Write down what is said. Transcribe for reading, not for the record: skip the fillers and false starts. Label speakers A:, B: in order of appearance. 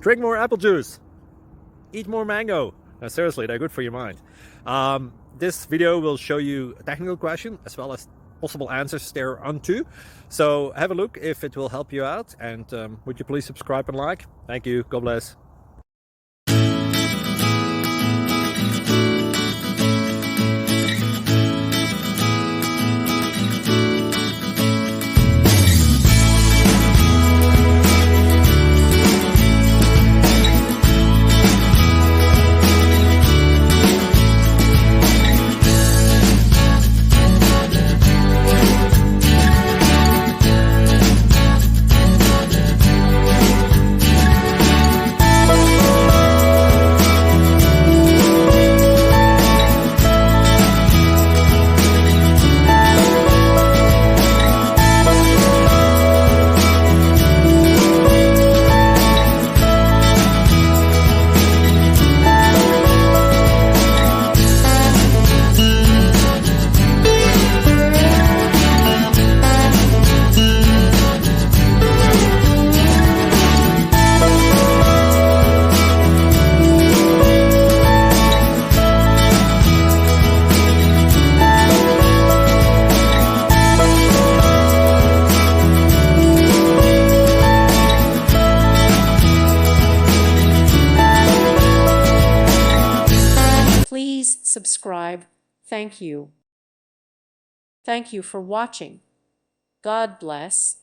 A: Drink more apple juice. Eat more mango. No, seriously, they're good for your mind. This video will show you a technical question as well as possible answers thereunto. So have a look if it will help you out, and would you please subscribe and like? Thank you. God bless.
B: Please subscribe. Thank you. Thank you for watching. God bless.